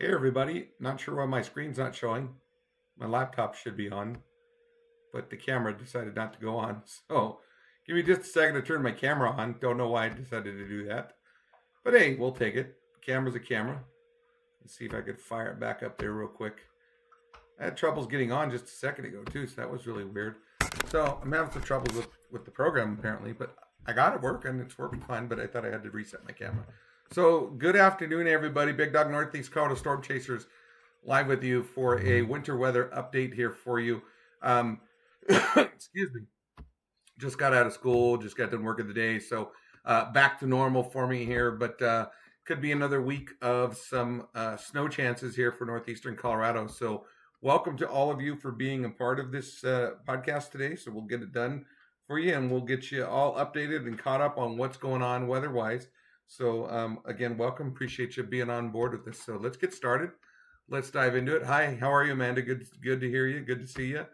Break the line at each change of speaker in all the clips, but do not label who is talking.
Hey everybody, not sure why my screen's not showing. My laptop should be on, but the camera decided not to go on. So give me just a second to turn my camera on. Don't know why I decided to do that. But hey, we'll take it. Camera's a camera. Let's see if I could fire it back up there real quick. I had troubles getting on just a second ago too, so that was really weird. So I'm having some troubles with the program apparently, but I got it working. It's working fine, but I thought I had to reset my camera. So good afternoon, everybody. Big Dog Northeast Colorado Storm Chasers live with you for a winter weather update here for you. Excuse me. Just got out of school, just got done working the day, so back to normal for me here, but could be another week of some snow chances here for northeastern Colorado. So welcome to all of you for being a part of this podcast today. So we'll get it done for you, and we'll get you all updated and caught up on what's going on weather-wise. So again, welcome. Appreciate you being on board with this. So let's get started. Let's dive into it. Hi, how are you, Amanda? Good to hear you. Good to see you.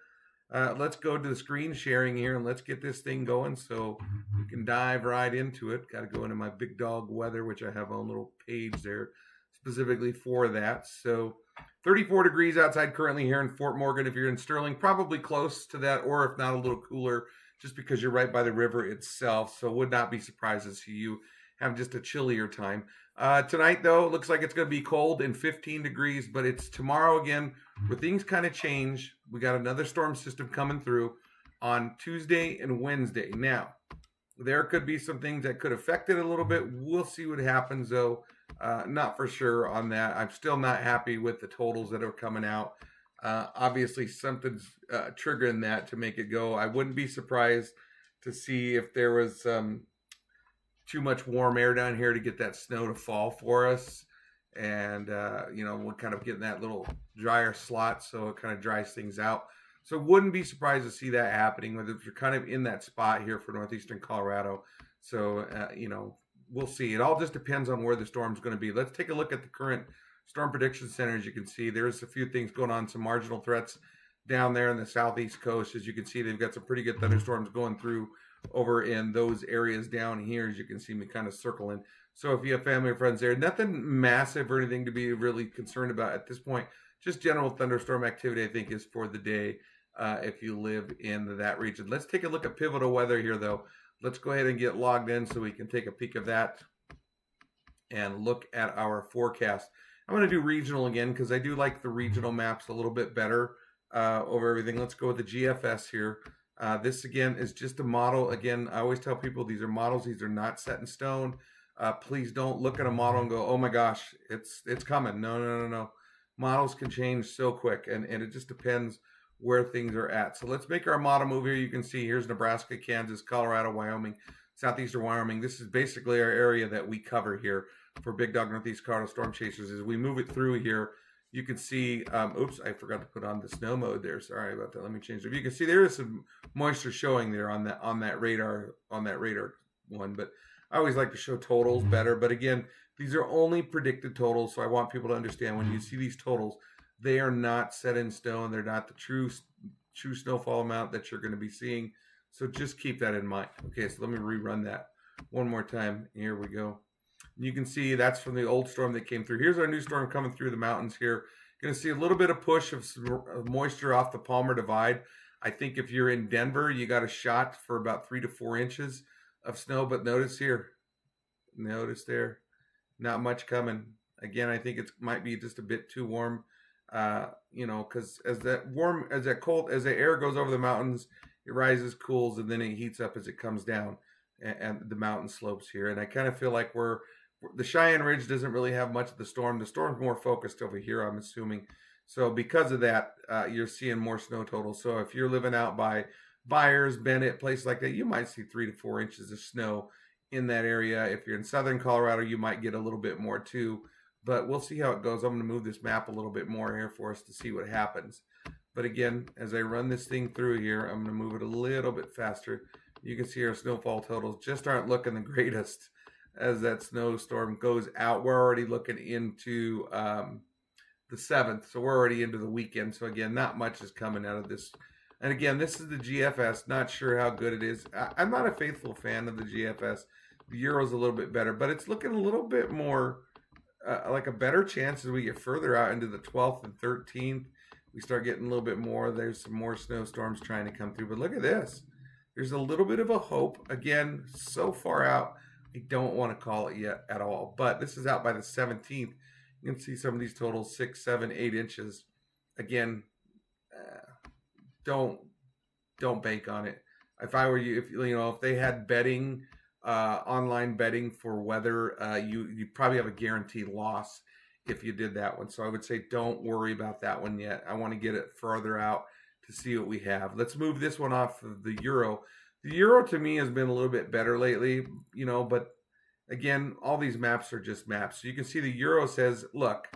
Let's go to the screen sharing here and let's get this thing going so we can dive right into it. Got to go into my Big Dog weather, which I have a little page there specifically for that. So 34 degrees outside currently here in Fort Morgan. If you're in Sterling, probably close to that, or if not a little cooler, just because you're right by the river itself. So would not be surprised to see you have just a chillier time. Tonight, though, it looks like it's going to be cold and 15 degrees, but it's tomorrow again where things kind of change. We got another storm system coming through on Tuesday and Wednesday. Now, there could be some things that could affect it a little bit. We'll see what happens, though. Not for sure on that. I'm still not happy with the totals that are coming out. Obviously, something's triggering that to make it go. I wouldn't be surprised to see if there was too much warm air down here to get that snow to fall for us. And, we're kind of getting that little drier slot, so it kind of dries things out. So wouldn't be surprised to see that happening, whether you're kind of in that spot here for northeastern Colorado. So, we'll see. It all just depends on where the storm's going to be. Let's take a look at the current Storm Prediction Center. As you can see, there's a few things going on, some marginal threats down there in the southeast coast. As you can see, they've got some pretty good thunderstorms going through over in those areas down here. As you can see me kind of circling. So if you have family or friends there, nothing massive or anything to be really concerned about at this point. Just general thunderstorm activity, I think, is for the day if you live in that region. Let's take a look at pivotal weather here, though. Let's go ahead and get logged in so we can take a peek of that and look at our forecast. I'm going to do regional again because I do like the regional maps a little bit better over everything. Let's go with the GFS here. This, again, is just a model. Again, I always tell people these are models. These are not set in stone. Please don't look at a model and go, oh, my gosh, it's coming. No. Models can change so quick, and it just depends where things are at. So let's make our model move here. You can see here's Nebraska, Kansas, Colorado, Wyoming, southeastern Wyoming. This is basically our area that we cover here for Big Dog Northeast Colorado Storm Chasers. As we move it through here, you can see, oops, I forgot to put on the snow mode there. Sorry about that. Let me change it. You can see there is some moisture showing there on that radar one, but I always like to show totals better. But again, these are only predicted totals, so I want people to understand when you see these totals, they are not set in stone. They're not the true snowfall amount that you're going to be seeing. So just keep that in mind. Okay, so let me rerun that one more time. Here we go. You can see that's from the old storm that came through. Here's our new storm coming through the mountains here. You're going to see a little bit of push of moisture off the Palmer Divide. I think if you're in Denver, you got a shot for about 3 to 4 inches of snow. But notice here, notice there, not much coming. Again, I think it might be just a bit too warm. Because as the air goes over the mountains, it rises, cools, and then it heats up as it comes down and the mountain slopes here. And I kind of feel like the Cheyenne Ridge doesn't really have much of the storm. The storm's more focused over here, I'm assuming. So because of that, you're seeing more snow totals. So if you're living out by Byers, Bennett, places like that, you might see 3 to 4 inches of snow in that area. If you're in southern Colorado, you might get a little bit more too. But we'll see how it goes. I'm going to move this map a little bit more here for us to see what happens. But again, as I run this thing through here, I'm going to move it a little bit faster. You can see our snowfall totals just aren't looking the greatest as that snowstorm goes out. We're already looking into the 7th, so we're already into the weekend. So again, not much is coming out of this. And again, this is the GFS. Not sure how good it is. I'm not a faithful fan of the GFS. The Euro's a little bit better, but it's looking a little bit more like a better chance as we get further out into the 12th and 13th. We start getting a little bit more. There's some more snowstorms trying to come through. But look at this. There's a little bit of a hope. Again, so far out, I don't want to call it yet at all. But this is out by the 17th. You can see some of these totals 6, 7, 8 inches. Again, don't bank on it. If I were you, if they had betting, online betting for weather, you probably have a guaranteed loss if you did that one. So I would say don't worry about that one yet. I want to get it further out to see what we have. Let's move this one off of the euro. The euro to me has been a little bit better lately, but again, all these maps are just maps. So you can see the euro says, look,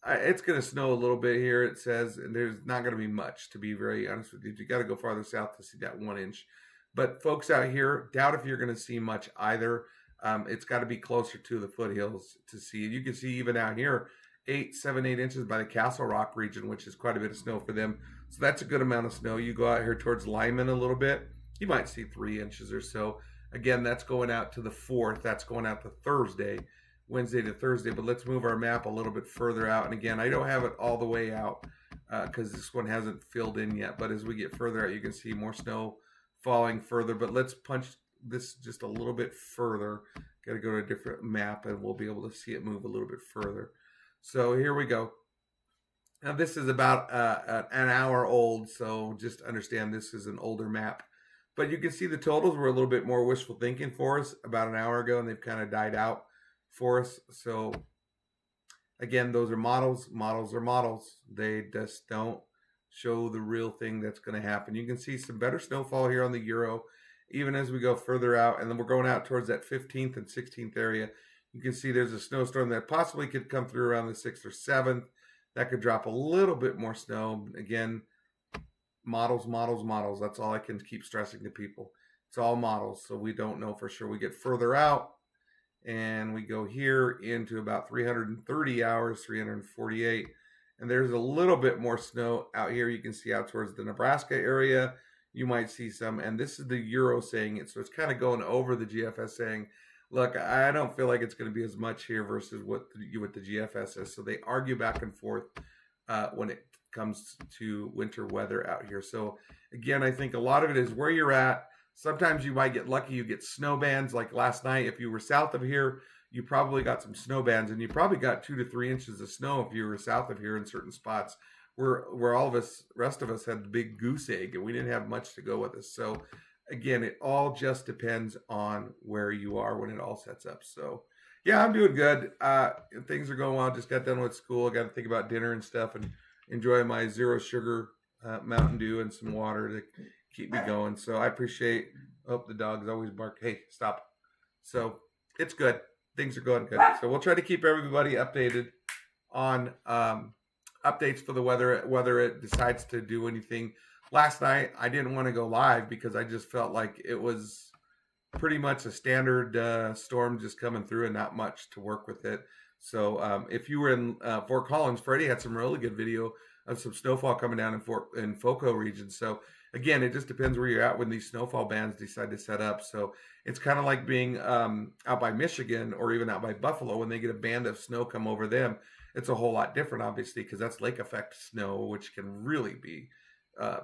it's going to snow a little bit here, it says, and there's not going to be much, to be very honest with you. You got to go farther south to see that 1 inch. But folks out here, doubt if you're going to see much either. It's got to be closer to the foothills to see. You can see even out here, 7, 8 inches by the Castle Rock region, which is quite a bit of snow for them. So that's a good amount of snow. You go out here towards Lyman a little bit, you might see 3 inches or so. Again, that's going out to the 4th. That's going out to Thursday, Wednesday to Thursday. But let's move our map a little bit further out. And again, I don't have it all the way out because this one hasn't filled in yet. But as we get further out, you can see more snow falling further. But let's punch this just a little bit further. Got to go to a different map and we'll be able to see it move a little bit further. So here we go. Now this is about an hour old, so just understand this is an older map. But you can see the totals were a little bit more wishful thinking for us about an hour ago, and they've kind of died out for us. So again, those are models. Models are models. They just don't show the real thing that's going to happen. You can see some better snowfall here on the euro, even as we go further out, and then we're going out towards that 15th and 16th area. You can see there's a snowstorm that possibly could come through around the 6th or 7th. That could drop a little bit more snow. Again, models, models, models. That's all I can keep stressing to people. It's all models, so we don't know for sure. We get further out, and we go here into about 330 hours, 348. And there's a little bit more snow out here. You can see out towards the Nebraska area. You might see some, and this is the euro saying it. So it's kind of going over the GFS saying, look, I don't feel like it's going to be as much here versus what the GFS is. So they argue back and forth when it comes to winter weather out here. So again, I think a lot of it is where you're at. Sometimes you might get lucky. You get snow bands like last night. If you were south of here, you probably got some snow bands, and you probably got 2 to 3 inches of snow if you were south of here in certain spots where all of us, rest of us, had the big goose egg, and we didn't have much to go with us. So again, it all just depends on where you are when it all sets up. So yeah, I'm doing good. Things are going well. Just got done with school. I got to think about dinner and stuff and enjoy my zero sugar Mountain Dew and some water to keep me going. So I appreciate, the dogs always bark. Hey, stop. So it's good. Things are going good. So we'll try to keep everybody updated on updates for the weather, whether it decides to do anything. Last night, I didn't want to go live because I just felt like it was pretty much a standard storm just coming through and not much to work with it. So if you were in Fort Collins, Freddie had some really good video of some snowfall coming down in FOCO region. So again, it just depends where you're at when these snowfall bands decide to set up. So it's kind of like being out by Michigan or even out by Buffalo when they get a band of snow come over them. It's a whole lot different, obviously, because that's lake effect snow, which can really be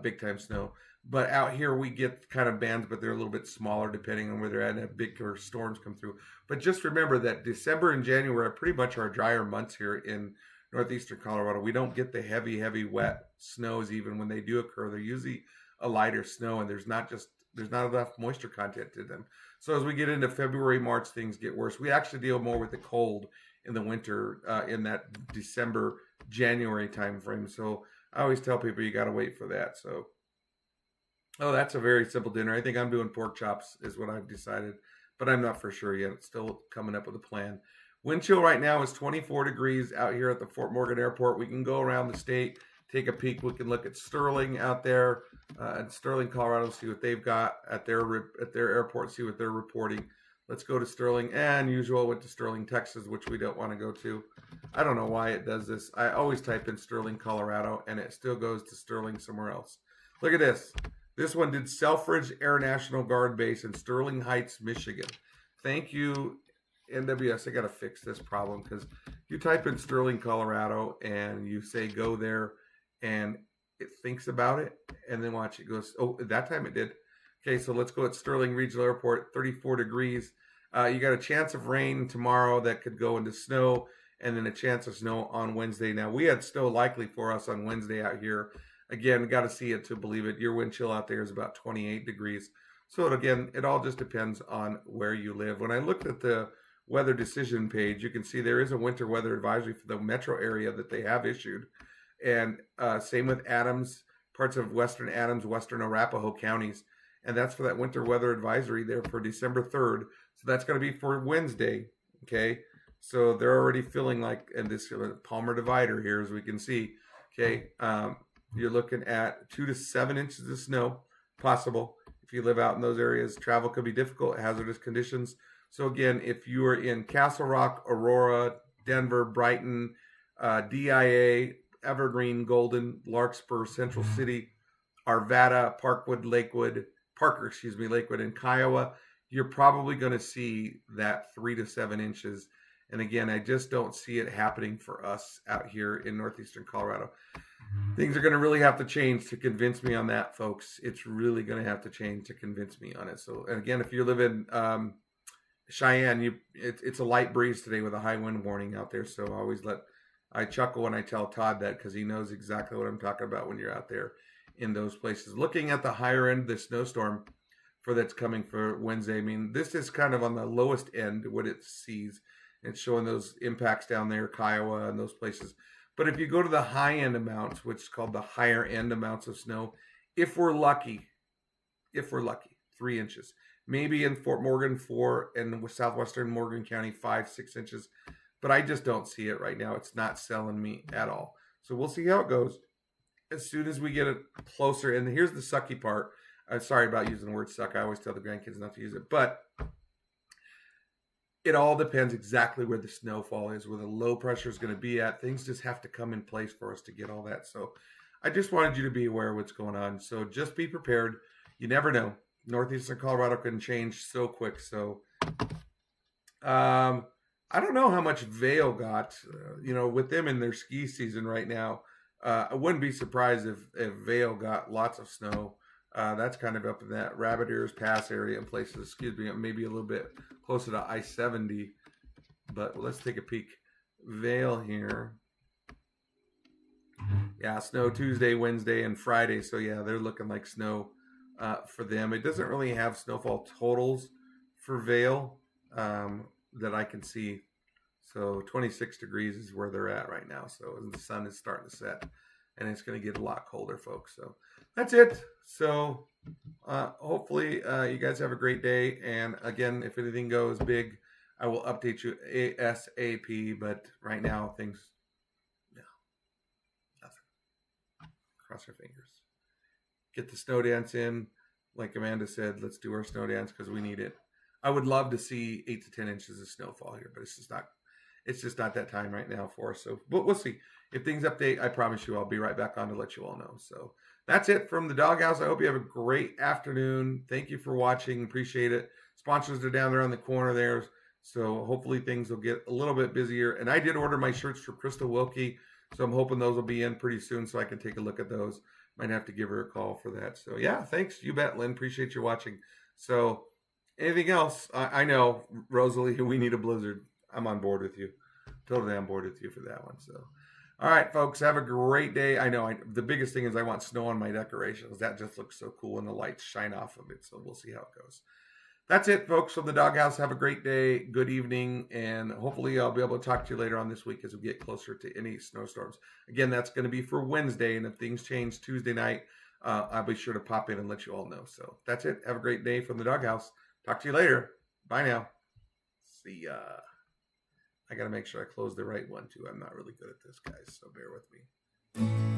big time snow. But out here we get kind of bands, but they're a little bit smaller depending on where they're at, and have bigger storms come through. But just remember that December and January are pretty much our drier months here in northeastern Colorado. We don't get the heavy wet snows. Even when they do occur, they're usually a lighter snow, and there's not enough moisture content to them. So as we get into February, March, things get worse. We actually deal more with the cold in the winter in that December, January time frame. So I always tell people you got to wait for that. So, that's a very simple dinner. I think I'm doing pork chops is what I've decided, but I'm not for sure yet. It's still coming up with a plan. Wind chill right now is 24 degrees out here at the Fort Morgan Airport. We can go around the state, take a peek. We can look at Sterling out there in Sterling, Colorado, see what they've got at their airport, see what they're reporting. Let's go to Sterling, and usual went to Sterling, Texas, which we don't want to go to. I don't know why it does this. I always type in Sterling, Colorado, and it still goes to Sterling somewhere else. Look at this. This one did Selfridge Air National Guard Base in Sterling Heights, Michigan. Thank you, NWS, I got to fix this problem because you type in Sterling, Colorado, and you say go there, and it thinks about it, and then watch it goes. Oh, at that time it did. Okay, so let's go at Sterling Regional Airport, 34 degrees. You got a chance of rain tomorrow that could go into snow, and then a chance of snow on Wednesday. Now, we had snow likely for us on Wednesday out here. Again, got to see it to believe it. Your wind chill out there is about 28 degrees. So, again, it all just depends on where you live. When I looked at the weather decision page, you can see there is a winter weather advisory for the metro area that they have issued. And same with Adams, parts of western Adams, western Arapahoe counties. And that's for that winter weather advisory there for December 3rd. So that's going to be for Wednesday, okay? So they're already feeling like, and this Palmer divider here, as we can see, okay? You're looking at 2 to 7 inches of snow possible. If you live out in those areas, travel could be difficult, hazardous conditions. So again, if you are in Castle Rock, Aurora, Denver, Brighton, DIA, Evergreen, Golden, Larkspur, Central City, Arvada, Parker, Lakewood, and Kiowa, you're probably going to see that 3 to 7 inches. And again, I just don't see it happening for us out here in northeastern Colorado. Things are going to really have to change to convince me on that, folks. It's really going to have to change to convince me on it. So, and again, if you live in Cheyenne, it's a light breeze today with a high wind warning out there. So I chuckle when I tell Todd that because he knows exactly what I'm talking about when you're out there in those places. Looking at the higher end of the snowstorm that's coming for Wednesday, I mean, this is kind of on the lowest end what it sees. It's showing those impacts down there, Kiowa and those places. But if you go to the high end amounts, which is called the higher end amounts of snow, if we're lucky, 3 inches. Maybe in Fort Morgan, 4, and southwestern Morgan County, 5, 6 inches. But I just don't see it right now. It's not selling me at all. So we'll see how it goes. As soon as we get it closer, and here's the sucky part. I'm sorry about using the word suck. I always tell the grandkids not to use it. But it all depends exactly where the snowfall is, where the low pressure is going to be at. Things just have to come in place for us to get all that. So I just wanted you to be aware of what's going on. So just be prepared. You never know. Northeastern Colorado can change so quick. So I don't know how much Vail got, with them in their ski season right now. I wouldn't be surprised if Vail got lots of snow. That's kind of up in that Rabbit Ears Pass area and places, maybe a little bit closer to I-70. But let's take a peek. Vail here. Yeah, snow Tuesday, Wednesday, and Friday. So yeah, they're looking like snow for them. It doesn't really have snowfall totals for Vail that I can see. So 26 degrees is where they're at right now. So the sun is starting to set, and it's going to get a lot colder, folks. So that's it. So hopefully you guys have a great day. And again, if anything goes big, I will update you ASAP. But right now, things, no, nothing. Cross our fingers. Get the snow dance in. Like Amanda said, let's do our snow dance because we need it. I would love to see 8 to 10 inches of snowfall here, but it's just not that time right now for us. So, but we'll see. If things update, I promise you I'll be right back on to let you all know. So that's it from the Doghouse. I hope you have a great afternoon. Thank you for watching. Appreciate it. Sponsors are down there on the corner there. So hopefully things will get a little bit busier. And I did order my shirts for Crystal Wilkie. So I'm hoping those will be in pretty soon so I can take a look at those. Might have to give her a call for that. So yeah, thanks. You bet, Lynn. Appreciate you watching. So anything else? I know, Rosalie, we need a blizzard. I'm on board with you. Totally on board with you for that one. So, all right, folks, have a great day. I know the biggest thing is I want snow on my decorations. That just looks so cool, and the lights shine off of it. So we'll see how it goes. That's it, folks, from the Doghouse. Have a great day, good evening, and hopefully I'll be able to talk to you later on this week as we get closer to any snowstorms. Again, that's going to be for Wednesday, and if things change Tuesday night, I'll be sure to pop in and let you all know. So that's it. Have a great day from the Doghouse. Talk to you later. Bye now. See ya. I got to make sure I close the right one, too. I'm not really good at this, guys, so bear with me.